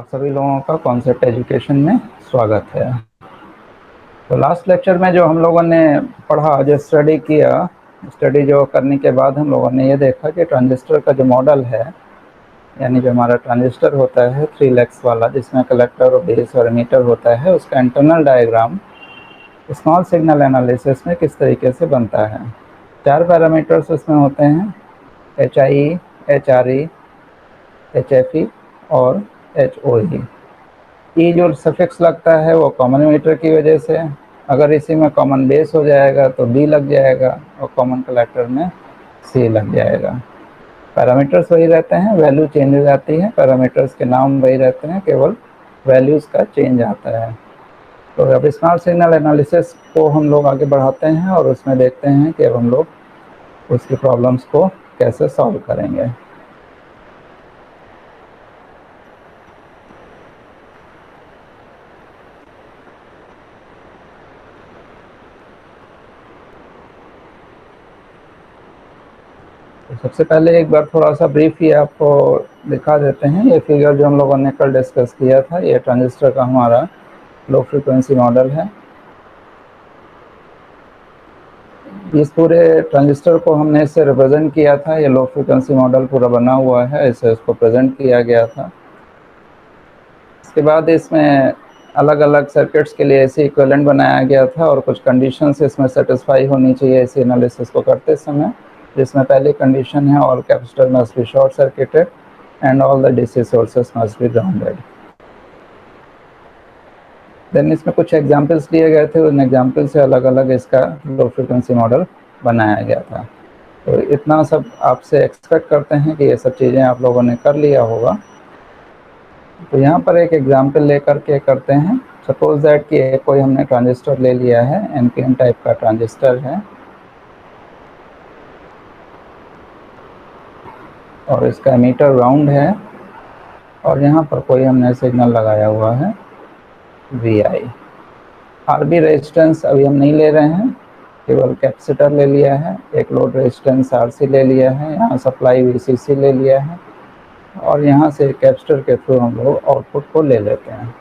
आप सभी लोगों का कॉन्सेप्ट एजुकेशन में स्वागत है। तो लास्ट लेक्चर में जो हम लोगों ने पढ़ा, जो स्टडी किया, स्टडी जो करने के बाद हम लोगों ने ये देखा कि ट्रांजिस्टर का जो मॉडल है, यानी जो हमारा ट्रांजिस्टर होता है 3 लेग्स वाला, जिसमें कलेक्टर और बेस और एमीटर होता है, उसका internal diagram small signal analysis में किस तरीके से बनता है। 4 पैरामीटर्स उसमें होते हैं, HI, HRE, HFE और HOE। ई जो सफिक्स लगता है वो कॉमन एमीटर की वजह से, अगर इसी में कॉमन बेस हो जाएगा तो बी लग जाएगा और कॉमन कलेक्टर में सी लग जाएगा। पैरामीटर्स वही रहते हैं, वैल्यू चेंज हो जाती है, पैरामीटर्स के नाम वही रहते हैं, केवल वैल्यूज़ का चेंज आता है। तो अब स्मॉल सिग्नल एनालिसिस को हम लोग आगे बढ़ाते हैं और उसमें देखते हैं कि अब हम लोग उसकी प्रॉब्लम्स को कैसे सॉल्व करेंगे। तो सबसे पहले एक बार थोड़ा सा ब्रीफ ही आपको दिखा देते हैं। ये फिगर जो हम लोगों ने कल डिस्कस किया था, ये ट्रांजिस्टर का हमारा लो फ्रीक्वेंसी मॉडल है। इस पूरे ट्रांजिस्टर को हमने इससे रिप्रेजेंट किया था, ये लो फ्रीक्वेंसी मॉडल पूरा बना हुआ है, इससे इसको प्रेजेंट किया गया था। इसके बाद इसमें अलग अलग सर्किट्स के लिए ऐसे इक्विवेलेंट बनाया गया था और कुछ कंडीशंस इसमें सेटिस्फाई होनी चाहिए इसी एनालिसिस को करते समय, जिसमें पहली कंडीशन है all capacitor must be short circuited and all the DC sources must be grounded. Then इसमें कुछ एग्जाम्पल्स दिए गए थे, उन एग्जाम्पल से अलग अलग इसका लो फ्रिक्वेंसी मॉडल बनाया गया था। तो इतना सब आपसे एक्सपेक्ट करते हैं कि ये सब चीज़ें आप लोगों ने कर लिया होगा। तो यहाँ पर एक एग्जाम्पल लेकर के करते हैं। सपोज दैट कि कोई हमने ट्रांजिस्टर ले लिया है, एनपीएन टाइप का ट्रांजिस्टर है और इसका एमीटर ग्राउंड है और यहाँ पर कोई हमने सिग्नल लगाया हुआ है VI। आरबी रेजिस्टेंस अभी हम नहीं ले रहे हैं, केवल कैपेसिटर ले लिया है, एक लोड रेजिस्टेंस RC ले लिया है, यहाँ सप्लाई VCC ले लिया है और यहाँ से कैपेसिटर के थ्रू हम लोग आउटपुट को ले लेते हैं।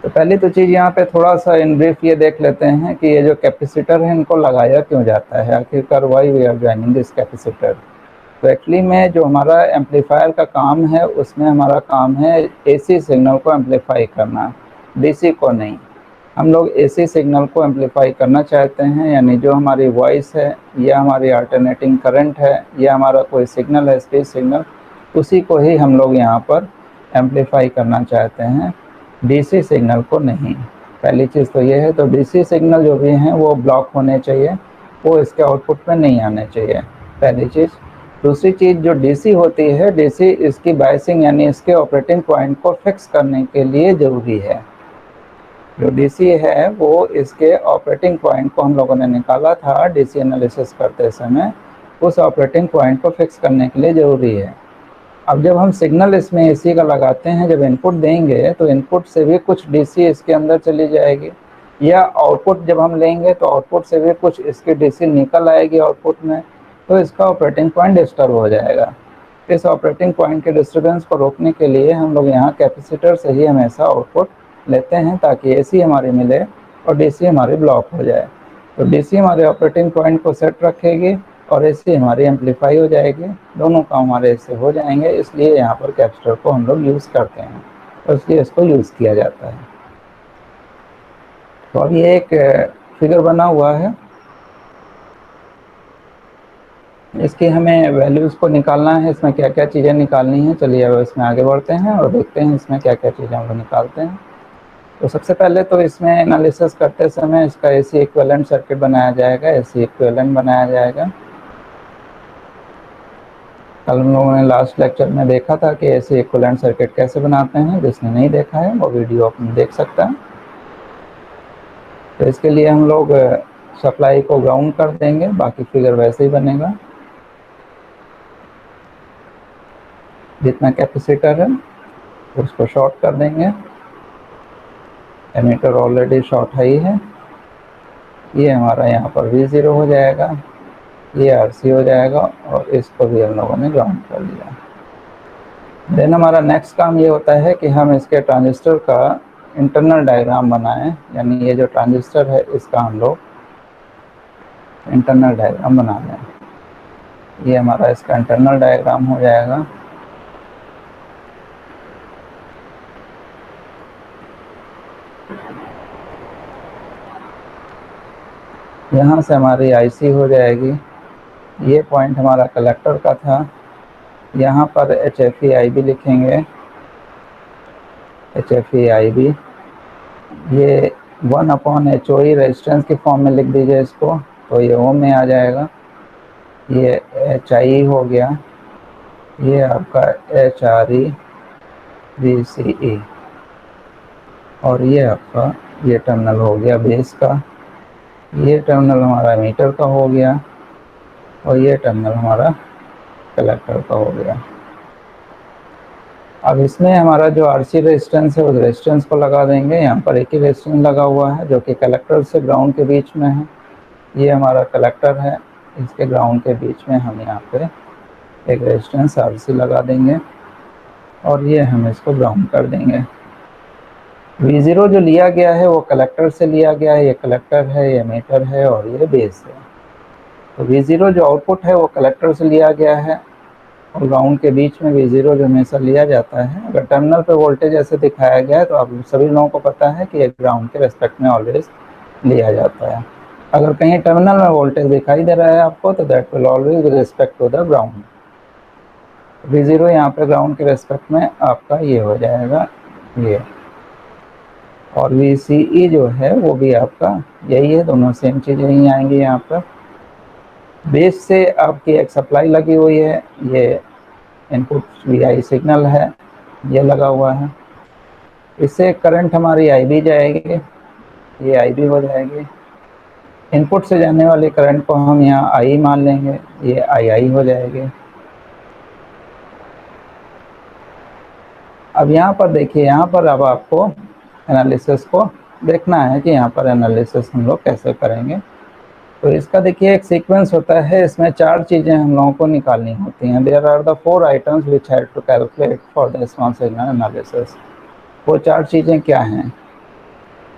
तो पहली तो चीज़ यहाँ पे थोड़ा सा इन ब्रीफ ये देख लेते हैं कि ये जो कैपेसिटर है इनको लगाया क्यों जाता है, आखिरकार why we are joining this capacitor. तो एक्चुअली में जो हमारा एम्पलीफायर का काम है उसमें हमारा काम है AC सिग्नल को एम्पलीफाई करना, DC को नहीं। हम लोग AC सिग्नल को एम्पलीफाई करना चाहते हैं, यानी जो हमारी वॉइस है या हमारी अल्टरनेटिंग करंट है या हमारा कोई सिग्नल है, स्पीच सिग्नल, उसी को ही हम लोग यहाँ पर एम्पलीफाई करना चाहते हैं, DC सिग्नल को नहीं। पहली चीज़ तो ये है। तो DC सिग्नल जो भी हैं वो ब्लॉक होने चाहिए, वो इसके आउटपुट में नहीं आने चाहिए, पहली चीज़। दूसरी चीज़, जो DC होती है, DC इसकी बायसिंग यानी इसके ऑपरेटिंग पॉइंट को फिक्स करने के लिए ज़रूरी है। जो DC है वो इसके ऑपरेटिंग पॉइंट को हम लोगों ने निकाला था DC एनालिसिस करते समय, उस ऑपरेटिंग पॉइंट को फिक्स करने के लिए ज़रूरी है। अब जब हम सिग्नल इसमें AC का लगाते हैं, जब इनपुट देंगे तो इनपुट से भी कुछ DC इसके अंदर चली जाएगी, या आउटपुट जब हम लेंगे तो आउटपुट से भी कुछ इसकी DC निकल आएगी आउटपुट में, तो इसका ऑपरेटिंग पॉइंट डिस्टर्ब हो जाएगा। इस ऑपरेटिंग पॉइंट के डिस्टर्बेंस को रोकने के लिए हम लोग यहाँ कैपेसिटर से ही हमेशा आउटपुट लेते हैं, ताकि AC हमारी मिले और DC हमारी ब्लॉक हो जाए। तो DC हमारे ऑपरेटिंग पॉइंट को सेट रखेगी और AC हमारी एम्पलीफाई हो जाएगी, दोनों काम हमारे इससे हो जाएंगे। इसलिए यहाँ पर कैपेसिटर को हम लोग यूज़ करते हैं और इसलिए इसको यूज़ किया जाता है। तो अब ये एक फिगर बना हुआ है, इसकी हमें वैल्यूज़ को निकालना है, इसमें क्या क्या चीज़ें निकालनी है। चलिए अब इसमें आगे बढ़ते हैं और देखते हैं इसमें क्या क्या चीज़ें हम लोग निकालते हैं। तो सबसे पहले तो इसमें एनालिसिस करते समय इसका AC इक्विवेलेंट सर्किट बनाया जाएगा, AC इक्विवेलेंट बनाया जाएगा। कल हम लोगों ने लास्ट लेक्चर में देखा था कि AC इक्विवेलेंट सर्किट कैसे बनाते हैं, जिसने नहीं देखा है वो वीडियो अपन देख सकता है। तो इसके लिए हम लोग सप्लाई को ग्राउंड कर देंगे, बाकी फिगर वैसे ही बनेगा। जितना कैपेसिटर है उसको शॉर्ट कर देंगे, एमीटर ऑलरेडी शॉर्ट है ही है। ये हमारा यहाँ पर V0 हो जाएगा, ये RC हो जाएगा और इसको भी हम लोगों ने ग्राउंड कर दिया। देन हमारा नेक्स्ट काम ये होता है कि हम इसके ट्रांजिस्टर का इंटरनल डायग्राम बनाएं, यानी ये जो ट्रांजिस्टर है इसका हम लोग इंटरनल डायग्राम बना लें। ये हमारा इसका इंटरनल डायग्राम हो जाएगा। यहाँ से हमारी आईसी हो जाएगी। ये पॉइंट हमारा कलेक्टर का था। यहाँ पर HFE-IB लिखेंगे, HFE-IB। ये 1/HOE रेजिस्टेंस के फॉर्म में लिख दीजिए इसको, तो ये ओम में आ जाएगा। ये HI हो गया, ये आपका HRE VCE, और ये आपका ये टर्मिनल हो गया बेस का। ये टर्मिनल हमारा मीटर का हो गया, और ये टर्मिनल हमारा कलेक्टर का हो गया। अब इसमें हमारा जो RC रेजिस्टेंस है उस रेजिस्टेंस को लगा देंगे। यहाँ पर एक ही रेजिस्टेंस लगा हुआ है जो कि कलेक्टर से ग्राउंड के बीच में है। ये हमारा कलेक्टर है, इसके ग्राउंड के बीच में हम यहाँ पे एक रेजिस्टेंस RC लगा देंगे, और ये हम इसको ग्राउंड कर देंगे। V0 जो लिया गया है वो कलेक्टर से लिया गया है। ये कलेक्टर है, ये मीटर है, और ये बेस है। तो V0 जो आउटपुट है वो कलेक्टर से लिया गया है, और ग्राउंड के बीच में V0 जो हमेशा लिया जाता है। अगर टर्मिनल पे वोल्टेज ऐसे दिखाया गया है तो आप सभी लोगों को पता है कि ये ग्राउंड के रेस्पेक्ट में ऑलवेज लिया जाता है। अगर कहीं टर्मिनल में वोल्टेज दिखाई दे रहा है आपको, तो that will always with respect to the ground. V0 यहाँ पे ग्राउंड के रेस्पेक्ट में आपका ये हो जाएगा ये, और VCE जो है वो भी आपका यही है, दोनों सेम चीज़ें ही आएंगी। यहाँ पर बेस से आपकी एक सप्लाई लगी हुई है, ये इनपुट VI सिग्नल है, ये लगा हुआ है। इससे करंट हमारी IB जाएगी, ये IB हो जाएगी। इनपुट से जाने वाली करंट को हम यहाँ I मान लेंगे, ये II हो जाएगी। अब यहाँ पर देखिए, यहाँ पर अब आपको एनालिसिस को देखना है कि यहाँ पर एनालिसिस हम लोग कैसे करेंगे। तो इसका देखिए एक सीक्वेंस होता है, इसमें 4 चीज़ें हम लोगों को निकालनी होती हैं। There are the 4 items which have to calculate for the small signal analysis. वो 4 चीज़ें क्या हैं?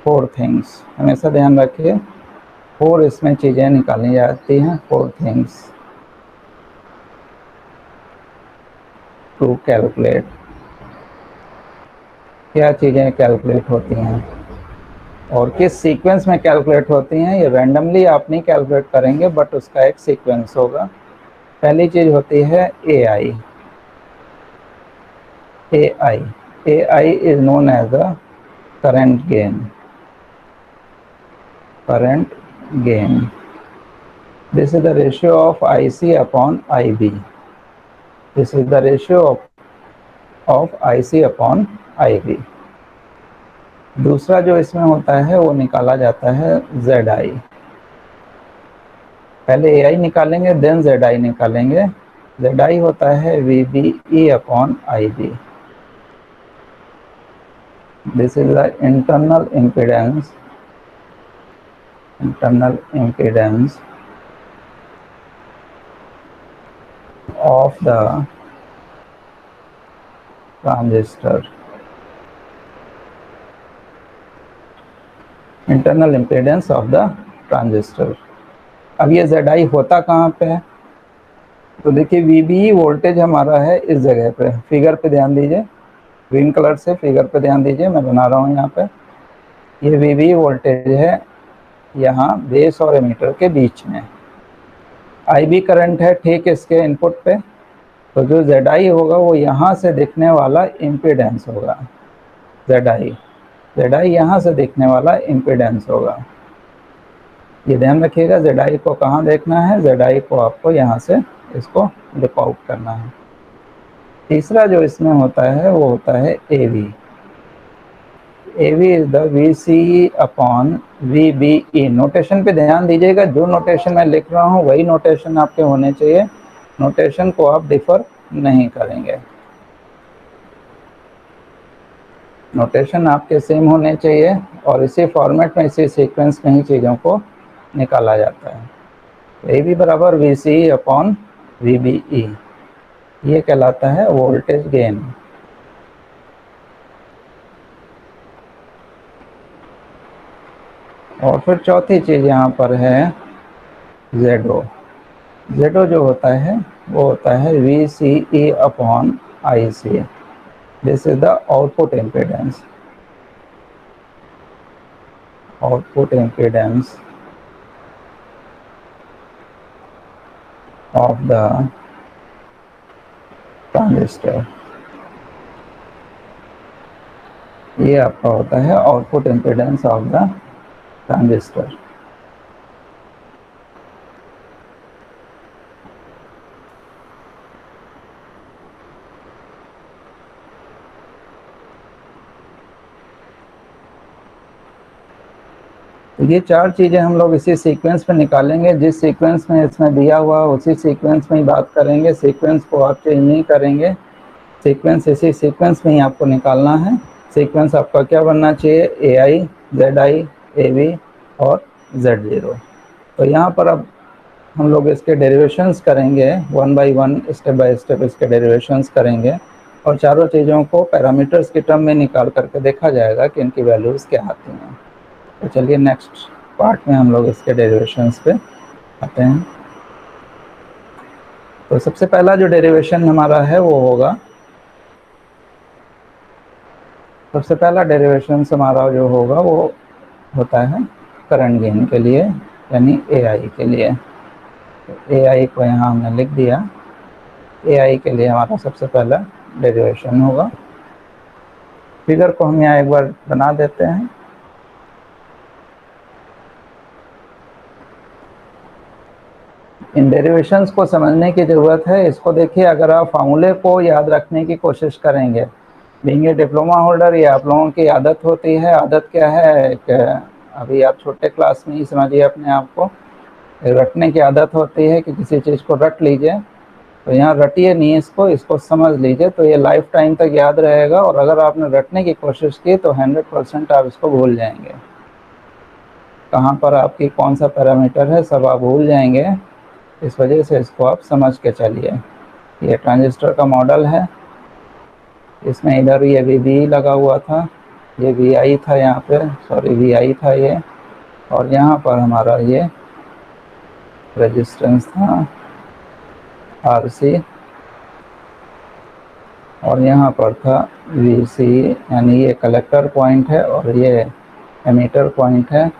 4 थिंग्स, हमेशा ध्यान रखिए। 4 इसमें चीज़ें निकाली जाती हैं, 4 थिंग्स टू कैलकुलेट। क्या चीज़ें कैलकुलेट होती हैं और किस सीक्वेंस में कैलकुलेट होती हैं? ये रैंडमली आप नहीं कैलकुलेट करेंगे, बट उसका एक सीक्वेंस होगा। पहली चीज़ होती है AI। AI is known as the current gain। Current gain, this is the ratio of IC upon IB। This is the ratio of IC upon IB। दूसरा जो इसमें होता है वो निकाला जाता है ZI। पहले AI निकालेंगे, देन ZI निकालेंगे। ZI होता है VBE upon IB। This is the internal impedance of the transistor। Internal impedance of the transistor. अब ये ZI होता कहाँ पे है? तो देखिए VBE वोल्टेज हमारा है इस जगह पे। फिगर पे ध्यान दीजिए, ग्रीन कलर से फिगर पे ध्यान दीजिए, मैं बना रहा हूँ यहाँ पे। ये VBE वोल्टेज है यहाँ बेस और एमीटर के बीच में। IB करंट है ठीक इसके इनपुट पे। तो जो ZI होगा वो यहाँ से दिखने वाला इम्पीडेंस होगा। ZI यहाँ से दिखने वाला इम्पीडेंस होगा। ये ध्यान रखिएगा, ZI को कहाँ देखना है? ZI को आपको यहाँ से इसको लिप आउट करना है। तीसरा जो इसमें होता है वो होता है AV। AV is the VCE upon VBE। Notation पे ध्यान दीजिएगा, जो नोटेशन मैं लिख रहा हूँ वही नोटेशन आपके होने चाहिए। नोटेशन को आप डिफर नहीं करेंगे, नोटेशन आपके सेम होने चाहिए, और इसी फॉर्मेट में इसी सीक्वेंस में ही चीज़ों को निकाला जाता है। तो AV बराबर VCE अपॉन VBE, ये कहलाता है वोल्टेज गेन। और फिर चौथी चीज़ यहाँ पर है ZO। ZO जो होता है वो होता है VCE upon IC। This is the output impedance. Output impedance of the transistor, ये आपका होता है output impedance of the transistor. तो ये चार चीज़ें हम लोग इसी सीक्वेंस में निकालेंगे। जिस सीक्वेंस में इसमें दिया हुआ उसी सीक्वेंस में ही बात करेंगे। सीक्वेंस को आप चेंज नहीं करेंगे, सीक्वेंस इसी सीक्वेंस में ही आपको निकालना है। सीक्वेंस आपका क्या बनना चाहिए? AI, ZI, AB और Z0। तो यहाँ पर अब हम लोग इसके डेरिवेशंस करेंगे, one by one step by step इसके डेरिवेशंस करेंगे और चारों चीज़ों को पैरामीटर्स के टर्म में निकाल करके देखा जाएगा कि इनकी वैल्यूज़ क्या आती हैं। तो चलिए नेक्स्ट पार्ट में हम लोग इसके डेरिवेशंस पे आते हैं। तो सबसे पहला जो डेरिवेशन हमारा है वो होगा, सबसे पहला डेरिवेशन हमारा जो होगा वो होता है करंट गेन के लिए, यानी AI के लिए। तो AI को यहाँ हमने लिख दिया। AI के लिए हमारा सबसे पहला डेरिवेशन होगा। फिगर को हम यहाँ एक बार बना देते हैं। इन डेरिवेशंस को समझने की ज़रूरत है। इसको देखिए, अगर आप फार्मूले को याद रखने की कोशिश करेंगे, बीइंग ए डिप्लोमा होल्डर ये आप लोगों की आदत होती है। आदत क्या है कि अभी आप छोटे क्लास में ही समझिए, अपने आप को रटने की आदत होती है कि किसी चीज़ को रट लीजिए। तो यहाँ रटिए नहीं इसको, इसको समझ लीजिए, तो ये लाइफ टाइम तक याद रहेगा। और अगर आपने रटने की कोशिश की तो 100% आप इसको भूल जाएंगे। कहाँ पर आपकी कौन सा पैरामीटर है सब आप भूल जाएंगे। इस वजह से इसको आप समझ के चलिए। ये ट्रांजिस्टर का मॉडल है। इसमें इधर ये VB लगा हुआ था, ये VI था, यहाँ पे सॉरी VI था ये, और यहाँ पर हमारा ये रेजिस्टेंस था RC, और यहाँ पर था VC, यानी ये कलेक्टर पॉइंट है और ये एमीटर पॉइंट है,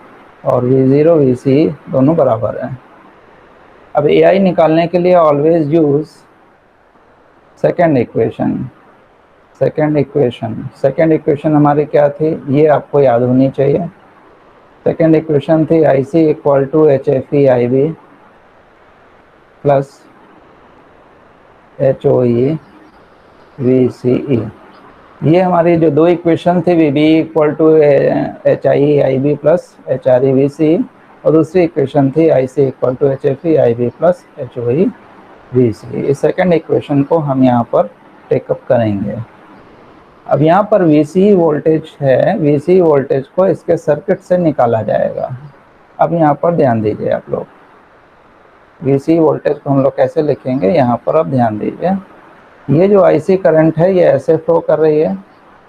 और V0 VC दोनों बराबर हैं। अब AI निकालने के लिए always use second equation. Second equation हमारी क्या थी, ये आपको याद होनी चाहिए। सेकेंड इक्वेशन थी IC equal to HFE IB plus HOE VCE। ये हमारी जो दो इक्वेशन थी, VB equal to HIE IB plus HRE VCE, और दूसरी इक्वेशन थी IC equal to HFE IB plus HOE VCE। इस सेकेंड इक्वेशन को हम यहाँ पर टेकअप करेंगे। अब यहाँ पर VCE वोल्टेज है, VCE वोल्टेज को इसके सर्किट से निकाला जाएगा। अब यहाँ पर ध्यान दीजिए आप लोग, VCE वोल्टेज को हम लोग कैसे लिखेंगे, यहाँ पर अब ध्यान दीजिए। ये जो IC करंट है ये ऐसे फ्लो कर रही है।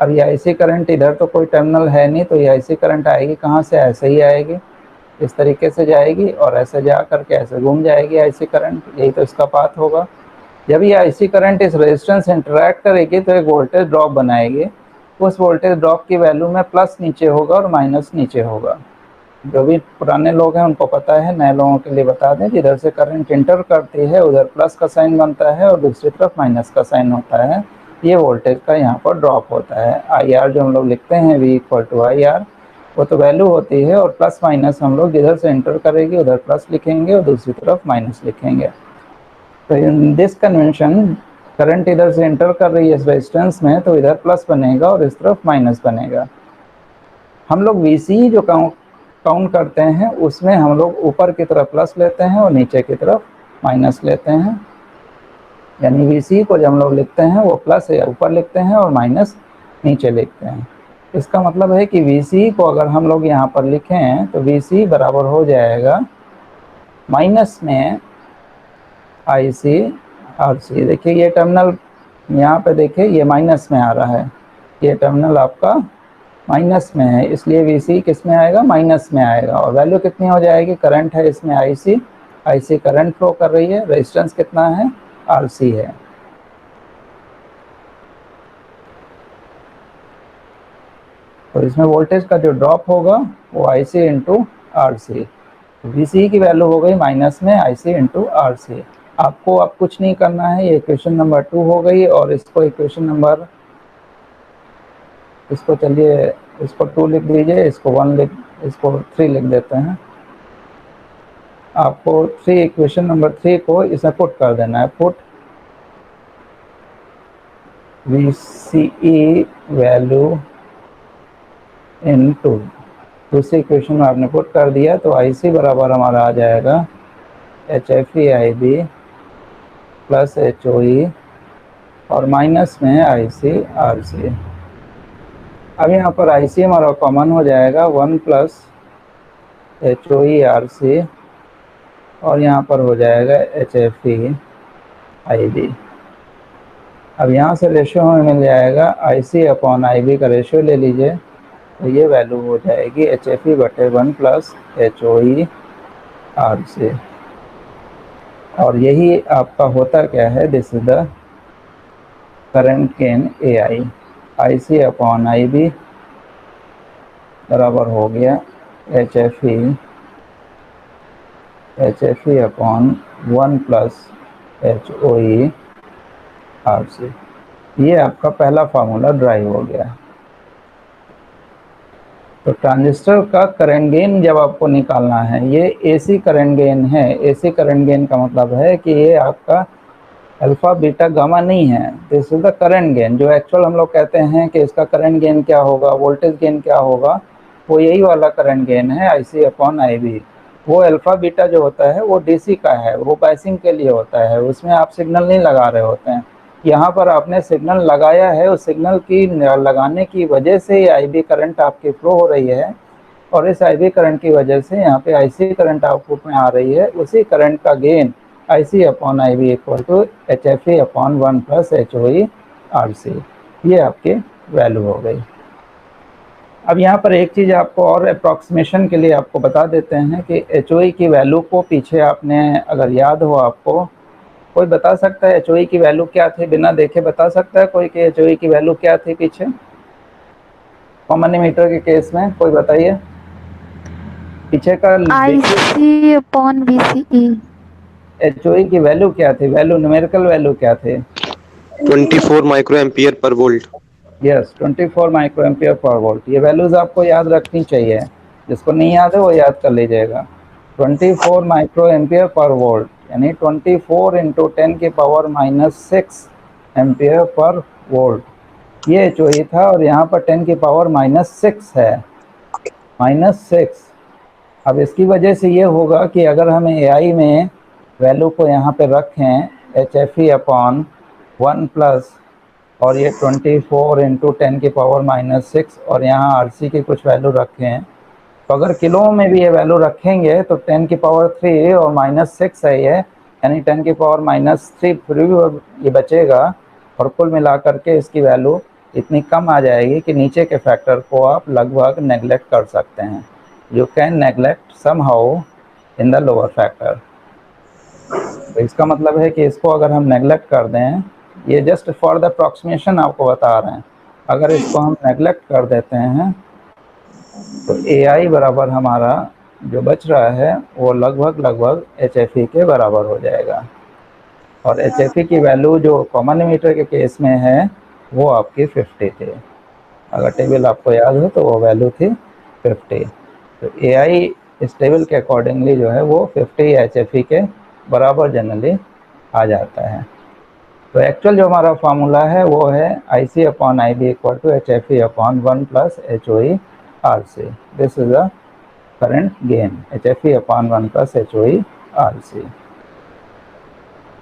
अब ये IC करंट, इधर तो कोई टर्मिनल है नहीं, तो ये IC करंट आएगी कहाँ से? ऐसे ही आएगी, इस तरीके से जाएगी और ऐसे जा करके ऐसे घूम जाएगी IC करंट। यही तो इसका पाथ होगा। जब ये IC करंट इस रेजिस्टेंस से इंटरैक्ट करेगी तो एक वोल्टेज ड्रॉप बनाएगी। उस वोल्टेज ड्रॉप की वैल्यू में प्लस नीचे होगा और माइनस नीचे होगा। जो भी पुराने लोग हैं उनको पता है, नए लोगों के लिए बता दें, जिधर से करंट इंटर करती है उधर प्लस का साइन बनता है और दूसरी तरफ माइनस का साइन होता है। ये वोल्टेज का यहाँ पर ड्रॉप होता है। IR जो हम लोग लिखते हैं V इक्वल टू IR, वो तो वैल्यू होती है, और प्लस माइनस हम लोग जिधर से इंटर करेंगे उधर प्लस लिखेंगे और दूसरी तरफ माइनस लिखेंगे। तो इन दिस कन्वेंशन, करंट इधर से इंटर कर रही है इस रेजिस्टेंस में, तो इधर प्लस बनेगा और इस तरफ माइनस बनेगा। हम लोग VCE जो काउंट करते हैं उसमें हम लोग ऊपर की तरफ प्लस लेते हैं और नीचे की तरफ माइनस लेते हैं। यानी VCE को जब हम लोग लिखते हैं वो प्लस या ऊपर लिखते हैं और माइनस नीचे लिखते हैं। इसका मतलब है कि VCE को अगर हम लोग यहाँ पर लिखें तो VCE बराबर हो जाएगा माइनस में IC RC। देखिए ये टर्मिनल यहाँ पे देखिए ये माइनस में आ रहा है, ये टर्मिनल आपका माइनस में है, इसलिए VC किस में आएगा, माइनस में आएगा। और वैल्यू कितनी हो जाएगी, करंट है इसमें IC करंट फ्लो कर रही है, रेजिस्टेंस कितना है, RC है। तो इसमें वोल्टेज का जो ड्रॉप होगा वो IC इंटू RC, VC की वैल्यू हो गई माइनस में IC इंटू RC। आपको अब कुछ नहीं करना है, ये इक्वेशन नंबर 2 हो गई। और इसको इक्वेशन नंबर, इसको चलिए इसको 2 लिख दीजिए, इसको 1 लिख, इसको 3 लिख देते हैं। आपको 3 इक्वेशन नंबर 3 को इसमें पुट कर देना है, पुट VCE वैल्यू इन 2। दूसरी इक्वेशन में आपने पुट कर दिया तो IC बराबर हमारा आ जाएगा HFE IB प्लस HOE और माइनस में IC RC। अब यहाँ पर IC हमारा कॉमन हो जाएगा 1 प्लस HOE RC और यहाँ पर हो जाएगा HFE IB। अब यहाँ से रेशियो हमें मिल जाएगा IC अपॉन IB का रेशियो ले लीजिए, तो ये वैल्यू हो जाएगी HFE बटे 1 प्लस HOE RC। और यही आपका होता क्या है, this is the current gain AI। IC upon IB बराबर हो गया HFE upon 1 plus HOE RC। ये आपका पहला फार्मूला ड्राइव हो गया। तो ट्रांजिस्टर का करंट गेन जब आपको निकालना है, ये AC करंट गेन है। AC करंट गेन का मतलब है कि ये आपका अल्फा बीटा गामा नहीं है, this is the current gain. जो एक्चुअल हम लोग कहते हैं कि इसका करंट गेन क्या होगा, वोल्टेज गेन क्या होगा, वो यही वाला करंट गेन है IC अपॉन IB। वो अल्फा बीटा जो होता है वो DC का है, वो बाइसिंग के लिए होता है, उसमें आप सिग्नल नहीं लगा रहे होते हैं। यहाँ पर आपने सिग्नल लगाया है, उस सिग्नल की लगाने की वजह से ये IB करंट आपकी फ्लो हो रही है और इस IB करंट की वजह से यहाँ पे IC करंट आउटपुट में आ रही है। उसी करंट का gain IC upon IB equal to HFE upon 1 plus HOE RC। ये आपकी वैल्यू हो गई। अब यहाँ पर एक चीज़ आपको और अप्रॉक्सीमेशन के लिए आपको बता देते हैं कि HOE की वैल्यू को पीछे आपने अगर याद हो, आपको कोई बता सकता है HOE की वैल्यू क्या थी, बिना देखे बता सकता है कोई कि HOE की वैल्यू क्या थी पीछे, कॉमन एमीटर के केस में कोई बताइए पीछे का। IC upon VCE। HOE की वैल्यू क्या थी, वैल्यू न्यूमेरिकल वैल्यू क्या थी, 24 micro ampere per volt. Yes 24 micro ampere per volt. ये वैल्यूज आपको याद रखनी चाहिए, जिसको नहीं याद है वो याद कर लीजिएगा। 24 माइक्रो एम्पियर पर वोल्ट यानी 24 इंटू 10 की पावर -6 एम्पियर पर वोल्ट, ये HOE था। और यहाँ पर 10 की पावर -6 है, -6। अब इसकी वजह से ये होगा कि अगर हमें AI में वैल्यू को यहाँ पे रखें HFE अपॉन 1 प्लस और ये 24 इंटू 10 की पावर -6 और यहाँ RC की कुछ वैल्यू रखें, तो अगर किलो में भी ये वैल्यू रखेंगे तो 10 की पावर 3 और -6 है ये, यानी 10 की पावर -3 फिर भी ये बचेगा। और कुल मिलाकर के इसकी वैल्यू इतनी कम आ जाएगी कि नीचे के फैक्टर को आप लगभग नेगलेक्ट कर सकते हैं। You can neglect somehow in the lower factor. तो इसका मतलब है कि इसको अगर हम नेगलेक्ट कर दें, ये जस्ट फॉर द अप्रॉक्सीमेशन आपको बता रहे हैं, अगर इसको हम नेगलेक्ट कर देते हैं तो AI बराबर हमारा जो बच रहा है वो लगभग HFE के बराबर हो जाएगा। और HFE की वैल्यू जो कॉमन एमीटर के केस में है वो आपकी 50 थी, अगर टेबल आपको याद हो तो वो वैल्यू थी 50। तो AI इस टेबल के अकॉर्डिंगली जो है वो 50 HFE के बराबर जनरली आ जाता है। तो एक्चुअल जो हमारा फार्मूला है वो है IC upon IB equal to HFE upon 1 plus HOE RC। This is the current gain, HFE upon 1 plus HOE RC।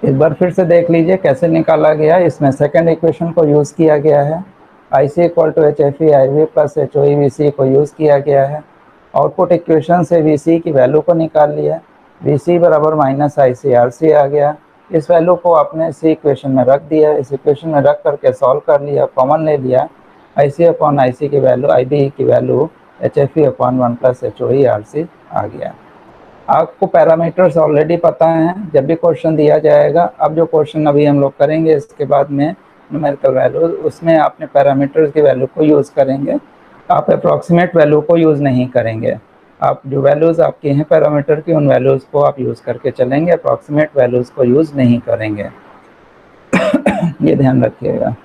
एक बार फिर से देख लीजिए कैसे निकाला गया। इसमें सेकंड इक्वेशन को यूज़ किया गया है, IC equal to HFE IB plus HOE VC को यूज़ किया गया है। आउटपुट इक्वेशन से VC की वैल्यू को निकाल लिया, VC बराबर -IC RC आ गया। इस वैल्यू को आपने इसी इक्वेशन में रख दिया, इस इक्वेशन में रख करके सॉल्व कर लिया, कॉमन ले लिया। IC अपॉन IC की वैल्यू, IB की value HFE upon 1 plus HOE RC आ गया। आपको पैरामीटर्स ऑलरेडी पता हैं, जब भी क्वेश्चन दिया जाएगा, अब जो क्वेश्चन अभी हम लोग करेंगे इसके बाद में न्यूमेरिकल वैल्यू, उसमें आपने पैरामीटर्स की वैल्यू को यूज़ करेंगे, आप अप्रॉक्सीमेट वैल्यू को यूज़ नहीं करेंगे। आप जो वैल्यूज़ आपकी हैं पैरामीटर की, उन वैल्यूज़ को आप यूज़ करके चलेंगे, अप्रॉक्सीमेट वैल्यूज़ को यूज़ नहीं करेंगे। ये ध्यान रखिएगा।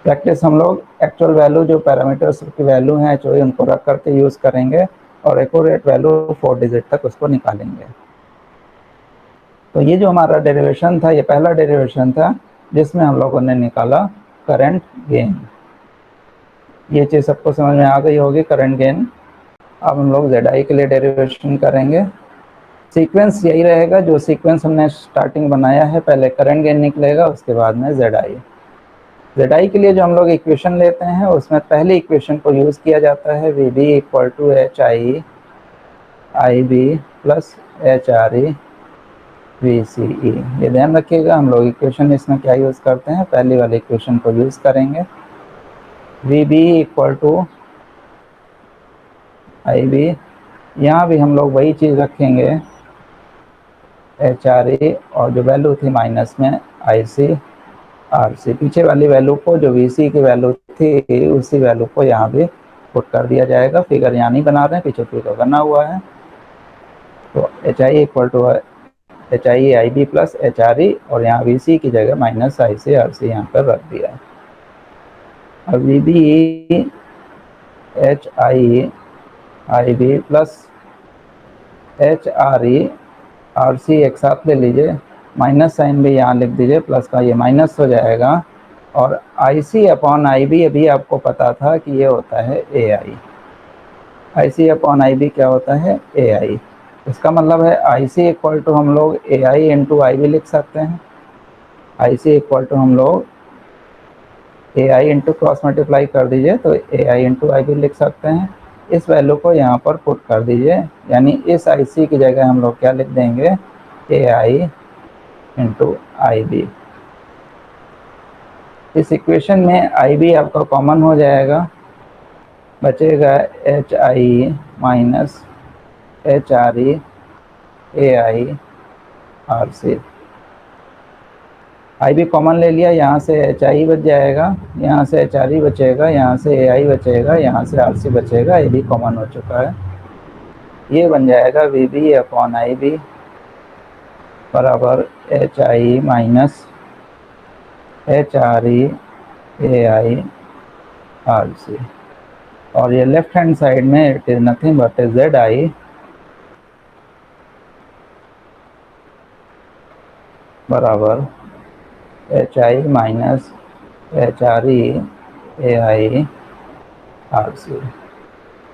प्रैक्टिस हम लोग एक्चुअल वैल्यू जो पैरामीटर्स की वैल्यू हैं HOE उनको रख करके यूज़ करेंगे और एक्यूरेट वैल्यू 4 डिजिट तक उसको निकालेंगे। तो ये जो हमारा डेरिवेशन था, ये पहला डेरिवेशन था जिसमें हम लोगों ने निकाला करंट गेन। ये चीज़ सबको समझ में आ गई होगी, करंट गेन। अब हम लोग ZI के लिए डेरिवेशन करेंगे। सीक्वेंस यही रहेगा जो सीक्वेंस हमने स्टार्टिंग बनाया है, पहले करंट गेन निकलेगा, उसके बाद में ZI के लिए जो हम लोग इक्वेशन लेते हैं उसमें पहले इक्वेशन को यूज़ किया जाता है, VB equal to HI IB plus HRE VCE। ये ध्यान रखिएगा, हम लोग इक्वेशन इसमें क्या यूज़ करते हैं, पहली वाली इक्वेशन को यूज़ करेंगे। VB इक्वल टू IB, यहाँ भी हम लोग वही चीज़ रखेंगे, HRE और जो वैल्यू थी माइनस में IC RC, पीछे वाली वैल्यू को जो VC की वैल्यू थी उसी वैल्यू को यहाँ भी पुट कर दिया जाएगा। फिगर यहाँ नहीं बना रहे हैं, पीछे फिगर बना हुआ है। तो HI equal to HI IB plus HRE और यहाँ VC की जगह माइनस IC RC यहाँ पर रख दिया। अब VB HI IB plus HRE RC एक साथ ले लीजिए, माइनस साइन भी यहाँ लिख दीजिए, प्लस का ये माइनस हो जाएगा, और IC अपॉन IB अभी आपको पता था कि ये होता है AI। IC अपॉन IB क्या होता है, AI। इसका मतलब है IC इक्वल टू हम लोग AI इंटू IB लिख सकते हैं। IC इक्वल टू हम लोग AI इंटू क्रॉस मल्टीप्लाई कर दीजिए तो AI इंटू IB लिख सकते हैं। इस वैल्यू को यहाँ पर पुट कर दीजिए, यानी इस IC की जगह हम लोग क्या लिख देंगे, AI इंटू IB। इस इक्वेशन में IB आपका कॉमन हो जाएगा, बचेगा HI minus HRE AI RC। IB common ले लिया, यहाँ से HI बच जाएगा, यहाँ से HRE बचेगा, यहाँ से AI बचेगा, यहाँ से RC बचेगा, ये भी कॉमन हो चुका है। ये बन जाएगा VB अपॉन IB बराबर HI minus HRE AI RC, और ये लेफ्ट हैंड साइड में it is nothing but ZI बराबर HI minus HRE AI RC।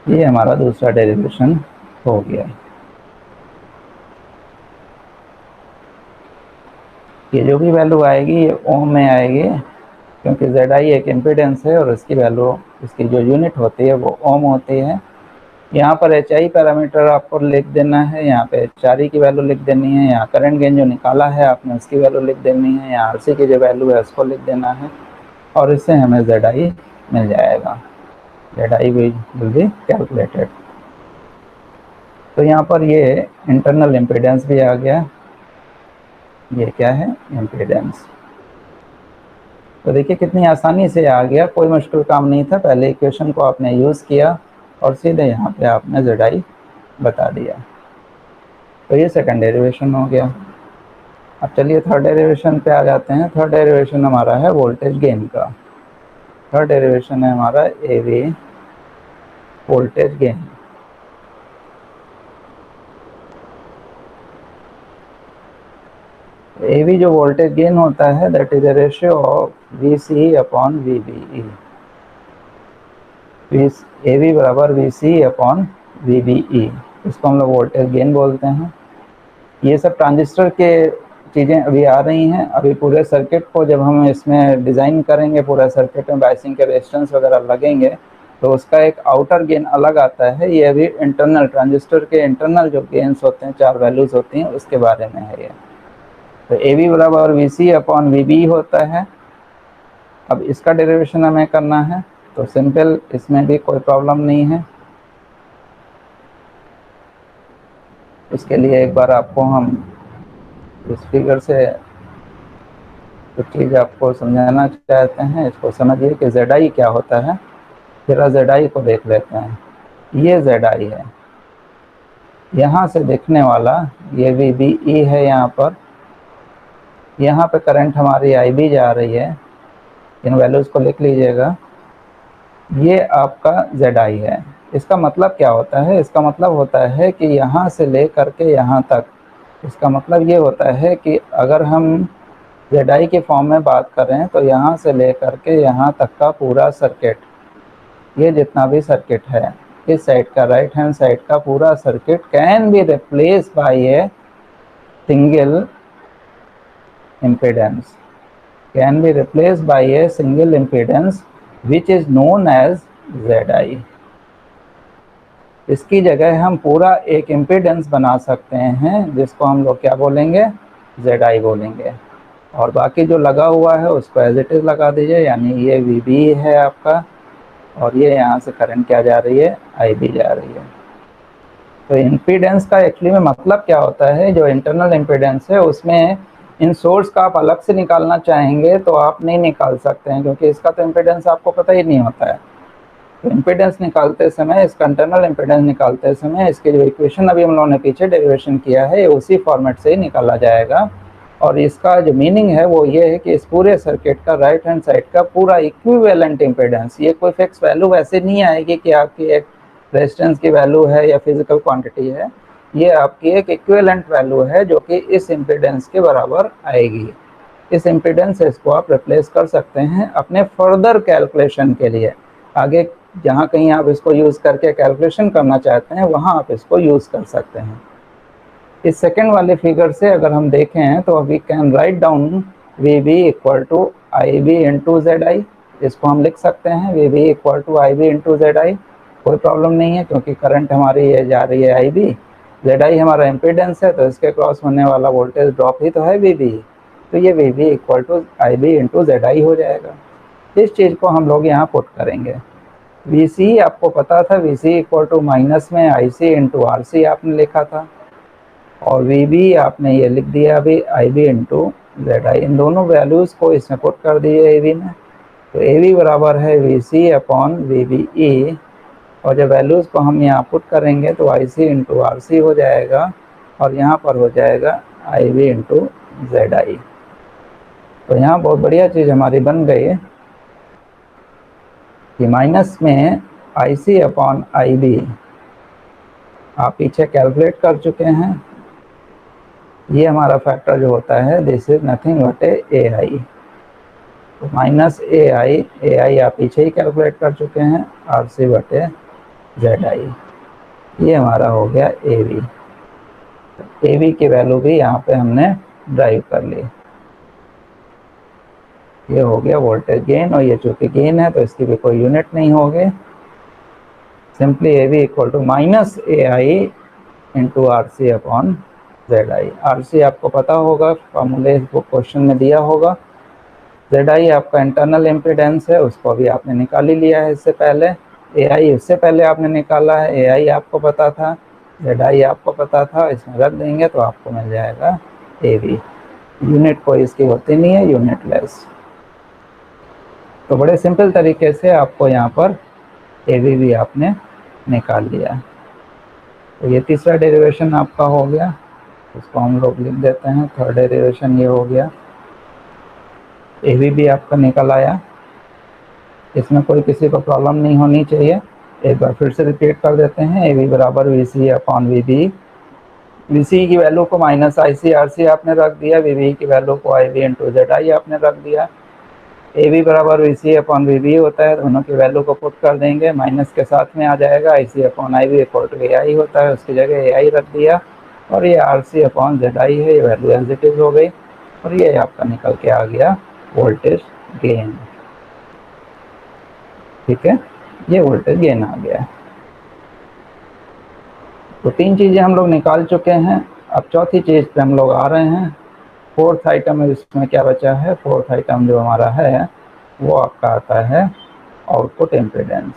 ये हमारा दूसरा डेरिवेशन हो गया। ये जो भी वैल्यू आएगी ये ओम में आएगी, क्योंकि ZI एक इम्पीडेंस है और इसकी वैल्यू, इसकी जो यूनिट होती है वो ओम होती है। यहाँ पर HI पैरामीटर आपको लिख देना है, यहाँ पे HRE की वैल्यू लिख देनी है, यहाँ करंट गेन जो निकाला है आपने उसकी वैल्यू लिख देनी है, यहाँ RC की जो वैल्यू है उसको लिख देना है, और इससे हमें ZI मिल जाएगा। ZI will be calculated. तो यहाँ पर ये इंटरनल इम्पीडेंस भी आ गया, ये क्या है, इम्पीडेंस। तो देखिए कितनी आसानी से आ गया, कोई मुश्किल काम नहीं था। पहले इक्वेशन को आपने यूज़ किया और सीधे यहाँ पे आपने ZI बता दिया। तो ये सेकंड डेरिवेशन हो गया। अब चलिए थर्ड डेरिवेशन पे आ जाते हैं। थर्ड डेरिवेशन हमारा है वोल्टेज गेन का। थर्ड डेरिवेशन है हमारा AV वोल्टेज गेन। AV जो वोल्टेज गेन होता है that is a ratio of VC upon VBE। AV बराबर VC अपॉन VBE, इसको हम लोग वोल्टेज गेन बोलते हैं। ये सब ट्रांजिस्टर के चीज़ें अभी आ रही हैं। अभी पूरे सर्किट को जब हम इसमें डिज़ाइन करेंगे, पूरा सर्किट में बायसिंग के रेजिस्टेंस वगैरह लगेंगे तो उसका एक आउटर गेन अलग आता है। ये अभी इंटरनल ट्रांजिस्टर के इंटरनल जो गेन्स होते हैं, 4 वैल्यूज़ होती हैं, उसके बारे में है ये। तो AV बराबर VC अपॉन VB होता है। अब इसका डेरिवेशन हमें करना है। तो सिंपल, इसमें भी कोई प्रॉब्लम नहीं है। इसके लिए एक बार आपको हम इस फिगर से कुछ चीज़ आपको समझाना चाहते हैं। इसको समझिए कि ZI क्या होता है। जरा ZI को देख लेते हैं। ये ZI है, यहाँ से दिखने वाला ये VBE है। यहाँ पे करंट हमारी IB जा रही है, इन वैल्यूज़ को लिख लीजिएगा। ये आपका ZI है। इसका मतलब क्या होता है? इसका मतलब होता है कि यहाँ से ले करके यहाँ तक, इसका मतलब ये होता है कि अगर हम ZI के फॉर्म में बात करें तो यहाँ से ले करके यहाँ तक का पूरा सर्किट, ये जितना भी सर्किट है, इस साइड का, राइट हैंड साइड का पूरा circuit can be replace by a single impedance, can be replaced by a single impedance which is known as ZI। इसकी जगह हम पूरा एक इम्पीडेंस बना सकते हैं जिसको हम लोग क्या बोलेंगे? ZI बोलेंगे। और बाकी जो लगा हुआ है उसको एज इट इज लगा दीजिए, यानी ये VB है आपका, और ये यहाँ से करंट क्या जा रही है? IB जा रही है। तो इम्पीडेंस का एक्चुअली में मतलब क्या होता है? जो इंटरनल इम्पीडेंस है उसमें इन सोर्स का आप अलग से निकालना चाहेंगे तो आप नहीं निकाल सकते हैं, क्योंकि इसका तो इम्पीडेंस आपको पता ही नहीं होता है। तो इम्पीडेंस निकालते समय, इसका इंटरनल इम्पीडेंस निकालते समय, इसके जो इक्वेशन अभी हम लोगों ने पीछे डेरिवेशन किया है, उसी फॉर्मेट से ही निकाला जाएगा। और इसका जो मीनिंग है वो ये है कि इस पूरे सर्किट का राइट हैंड साइड का पूरा इक्विवेलेंट इम्पीडेंस, ये कोई फिक्स वैल्यू वैसे नहीं आएगी कि आपकी एक रेजिस्टेंस की वैल्यू है या फिजिकल क्वांटिटी है, ये आपकी एक इक्विवेलेंट वैल्यू है जो कि इस इम्पीडेंस के बराबर आएगी। इस इम्पीडेंस से इसको आप रिप्लेस कर सकते हैं अपने फर्दर कैलकुलेशन के लिए। आगे जहाँ कहीं आप इसको यूज़ करके कैलकुलेशन करना चाहते हैं वहाँ आप इसको यूज़ कर सकते हैं। इस सेकेंड वाले फिगर से अगर हम देखें तो we can write down VB equal to IB into ZI। इसको हम लिख सकते हैं VB equal to IB into ZI, कोई प्रॉब्लम नहीं है, क्योंकि करंट हमारी ये जा रही है IB, ZI हमारा इम्पीडेंस है, तो इसके क्रॉस होने वाला वोल्टेज ड्रॉप ही तो है VB। तो ये VB equal to IB into ZI हो जाएगा। इस चीज़ को हम लोग यहाँ पुट करेंगे। VC आपको पता था, VC इक्वल टू माइनस में IC इंटू RC आपने लिखा था, और VB आपने ये लिख दिया अभी IB इंटू ZI। इन दोनों वैल्यूज़ को इसमें पुट कर दिए AB में, तो AB बराबर है VC अपॉन VBE, और जब वैल्यूज़ को हम यहाँ पुट करेंगे तो IC इंटू RC हो जाएगा, और यहाँ पर हो जाएगा IB इंटू ZI। तो यहाँ बहुत बढ़िया चीज़ हमारी बन गई है कि माइनस में IC अपॉन IB आप पीछे कैलकुलेट कर चुके हैं। ये हमारा फैक्टर जो होता है this is nothing but AI। तो माइनस AI आप पीछे ही कैलकुलेट कर चुके हैं, RC बटे ZI। ये हमारा हो गया AB। तो AB की वैल्यू भी यहाँ पे हमने ड्राइव कर ली। ये हो गया वोल्टेज गेन, और ये चूँकि गेन है तो इसकी भी कोई यूनिट नहीं होगी। Simply AB equal to minus AI into RC upon ZI। RC आपको पता होगा, फॉर्मूले को क्वेश्चन में दिया होगा। ZI आपका इंटरनल इम्पीडेंस है, उसको भी आपने निकाल ही लिया है इससे पहले। AI इससे पहले आपने निकाला है, AI आपको पता था, ZI आपको पता था, इसमें रख देंगे तो आपको मिल जाएगा AB। यूनिट कोई इसकी होती नहीं है, यूनिट लेस। तो बड़े सिंपल तरीके से आपको यहाँ पर AB भी आपने निकाल लिया। तो ये तीसरा डेरिवेशन आपका हो गया, इसको हम लोग लिख देते हैं। थर्ड डेरिवेशन ये हो गया, AB भी आपका निकल आया। इसमें कोई किसी को प्रॉब्लम नहीं होनी चाहिए। एक बार फिर से रिपीट कर देते हैं, AB बराबर VC अपॉन VB। VC की वैल्यू को माइनस IC RC आपने रख दिया, VB की वैल्यू को IB इंटू ZI आपने रख दिया। AB बराबर VC अपॉन VB होता है, दोनों की वैल्यू को पुट कर देंगे, माइनस के साथ में आ जाएगा। IC upon IB equal to AI होता है, उसकी जगह AI रख दिया, और ये RC अपॉन ZI है, ये वैल्यू एज इट इज हो गई, और ये आपका निकल के आ गया वोल्टेज गेन। ठीक है, ये वोल्टेज गेन आ गया। तो तीन चीज़ें हम लोग निकाल चुके हैं। अब चौथी चीज़ पे हम लोग आ रहे हैं। फोर्थ आइटम इसमें क्या बचा है? फोर्थ आइटम जो हमारा है वो आपका आता है output impedance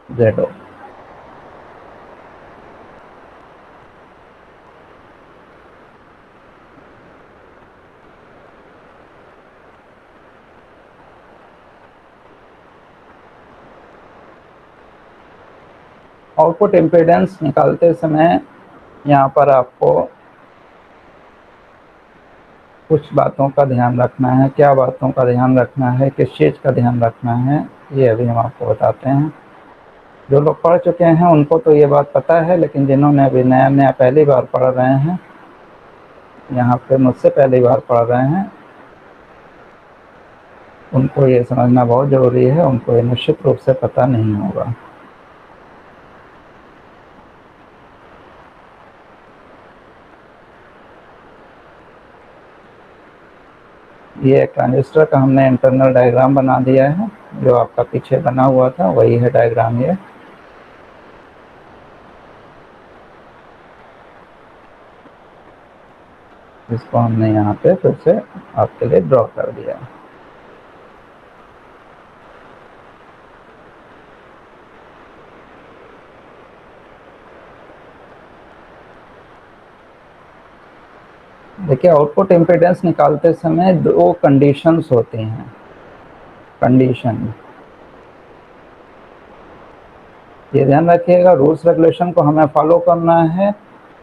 ZO। Output impedance निकालते समय यहाँ पर आपको कुछ बातों का ध्यान रखना है। क्या बातों का ध्यान रखना है, किस चीज़ का ध्यान रखना है, ये अभी हम आपको बताते हैं। जो लोग पढ़ चुके हैं उनको तो ये बात पता है, लेकिन जिन्होंने अभी नया नया पहली बार पढ़ रहे हैं, यहाँ पे मुझसे पहली बार पढ़ रहे हैं, उनको ये समझना बहुत ज़रूरी है। उनको ये निश्चित रूप से पता नहीं होगा। ये ट्रांजिस्टर का हमने इंटरनल डायग्राम बना दिया है, जो आपका पीछे बना हुआ था वही है डायग्राम ये। इसको हमने यहाँ पे फिर से आपके लिए ड्रॉ कर दिया है। देखिए, आउटपुट इम्पीडेंस निकालते समय दो कंडीशंस होती हैं। कंडीशन, ये ध्यान रखिएगा, रूल्स रेगुलेशन को हमें फॉलो करना है।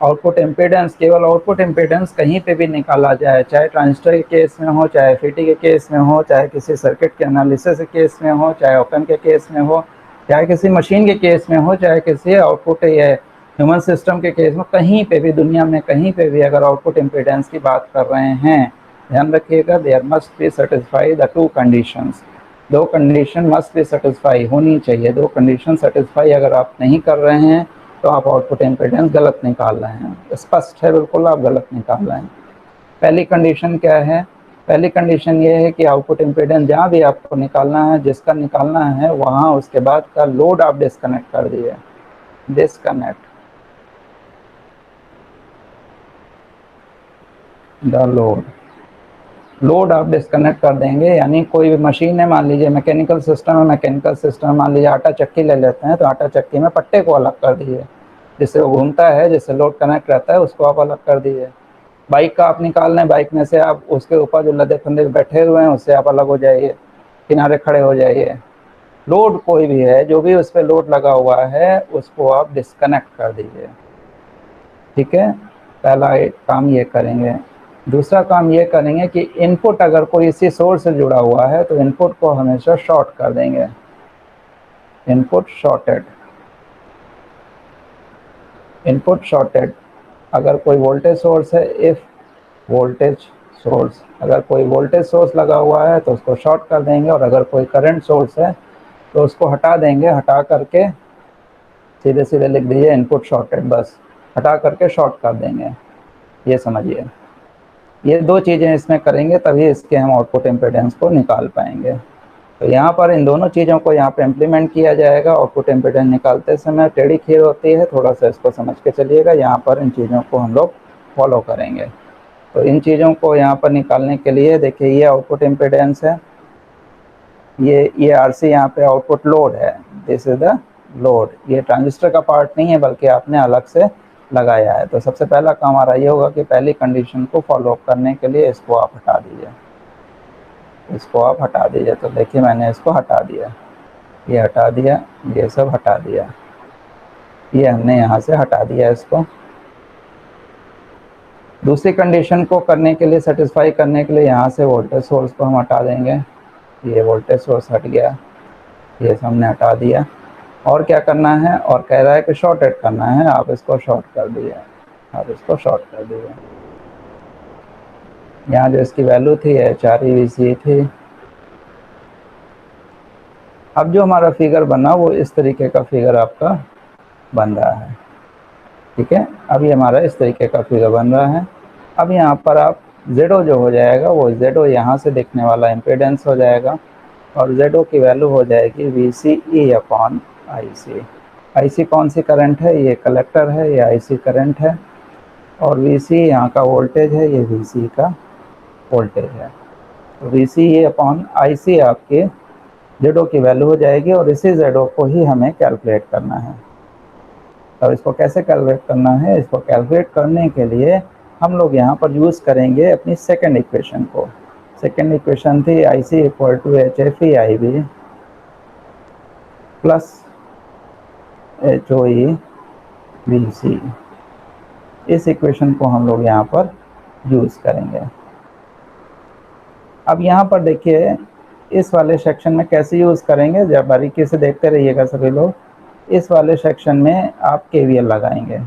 आउटपुट इम्पीडेंस, केवल आउटपुट इम्पीडेंस कहीं पे भी निकाला जाए, चाहे ट्रांजिस्टर के केस में हो, चाहे FET के केस में हो, चाहे किसी सर्किट के एनालिसिस के केस में हो, चाहे ओपन के केस में हो, चाहे किसी मशीन के केस में हो, चाहे किसी आउटपुट या ह्यूमन सिस्टम के केस में, कहीं पे भी दुनिया में कहीं पे भी अगर आउटपुट इम्पीडेंस की बात कर रहे हैं, ध्यान रखिएगा, there must be satisfy the two conditions. दो कंडीशन मस्ट बी सेटिस्फाई होनी चाहिए। दो कंडीशन सेटिस्फाई अगर आप नहीं कर रहे हैं तो आप आउटपुट इम्पीडेंस गलत निकाल रहे हैं। स्पष्ट है, बिल्कुल आप गलत निकाल रहे हैं। पहली कंडीशन क्या है? पहली कंडीशन ये है कि आउटपुट इम्पीडेंस जहाँ भी आपको निकालना है, जिसका निकालना है, वहाँ उसके बाद का लोड आप डिस्कनेक्ट कर दिए। Disconnect the load. लोड आप डिस्कनेक्ट कर देंगे, यानी कोई भी मशीन है, मान लीजिए मैकेनिकल सिस्टम है, मैकेनिकल सिस्टम मान लीजिए आटा चक्की ले लेते हैं, तो आटा चक्की में पट्टे को अलग कर दिए, जिससे वो घूमता है, जिससे लोड कनेक्ट रहता है, उसको आप अलग कर दिए। बाइक का आप निकाल रहे हैं, बाइक में से आप उसके ऊपर जो लदे फंदे बैठे हुए हैं उससे आप अलग हो जाइए, किनारे खड़े हो जाइए। लोड कोई भी है, जो भी उस पर लोड लगा हुआ है, उसको आप डिस्कनेक्ट कर दीजिए। ठीक है, पहला काम ये करेंगे। दूसरा काम ये करेंगे कि इनपुट अगर कोई इसी सोर्स से जुड़ा हुआ है तो इनपुट को हमेशा शॉर्ट कर देंगे। Input shorted. Input shorted. अगर कोई वोल्टेज सोर्स है, इफ वोल्टेज सोर्स, अगर कोई वोल्टेज सोर्स लगा हुआ है तो उसको शॉर्ट कर देंगे, और अगर कोई करंट सोर्स है तो उसको हटा देंगे। हटा करके सीधे सीधे लिख दीजिए इनपुट शॉर्टेड, बस हटा करके शॉर्ट कर देंगे। ये समझिए, ये दो चीज़ें इसमें करेंगे तभी इसके हम आउटपुट इम्पीडेंस को निकाल पाएंगे। तो यहाँ पर इन दोनों चीज़ों को यहाँ पे इम्प्लीमेंट किया जाएगा। आउटपुट इम्पीडेंस निकालते समय टेढ़ी खीर होती है, थोड़ा सा इसको समझ के चलिएगा। यहाँ पर इन चीज़ों को हम लोग फॉलो करेंगे। तो इन चीज़ों को यहाँ पर निकालने के लिए देखिए, ये आउटपुट इम्पीडेंस है, ये RC यहाँ पे आउटपुट लोड है, दिस इज द लोड। ये ट्रांजिस्टर का पार्ट नहीं है, बल्कि आपने अलग से लगाया है। तो सबसे पहला काम हमारा ये होगा कि पहली कंडीशन को फॉलो करने के लिए इसको आप हटा दीजिए, इसको आप हटा दीजिए। तो देखिए, मैंने इसको हटा दिया, ये हटा दिया, ये सब हटा दिया, ये हमने यहाँ से हटा दिया इसको। दूसरी कंडीशन को करने के लिए, सेटिस्फाई करने के लिए, यहाँ से वोल्टेज सोर्स को हम हटा देंगे। ये वोल्टेज सोर्स हट गया, ये हमने हटा दिया। और क्या करना है? और कह रहा है कि शॉर्टेड करना है, आप इसको शॉर्ट कर दिए, आप इसको शॉर्ट कर दीजिए। यहाँ जो इसकी वैल्यू थी HREVC थी। अब जो हमारा फिगर बना वो इस तरीके का फिगर आपका बन रहा है। ठीक है, अब ये हमारा इस तरीके का फिगर बन रहा है। अब यहाँ पर आप ZO जो हो जाएगा, वो ZO यहाँ से दिखने वाला इम्पीडेंस हो जाएगा, और ZO की वैल्यू हो जाएगी VCE/IC। IC कौन सी करंट है? ये कलेक्टर है, ये IC करंट है, और VC यहाँ का वोल्टेज है, ये VC का वोल्टेज है। तो VCE अपॉन IC आपके ZO की वैल्यू हो जाएगी और इसी ZO को ही हमें कैलकुलेट करना है। अब इसको कैसे कैलकुलेट करना है? इसको कैलकुलेट करने के लिए हम लोग यहाँ पर यूज़ करेंगे अपनी सेकेंड इक्वेशन को। सेकेंड इक्वेशन थी IC equal to HFE IB plus HOE VC। इस इक्वेशन को हम लोग यहाँ पर यूज़ करेंगे। अब यहाँ पर देखिए इस वाले सेक्शन में कैसे यूज़ करेंगे, जब बारीकी से देखते रहिएगा सभी लोग। इस वाले सेक्शन में आप KVL लगाएंगे।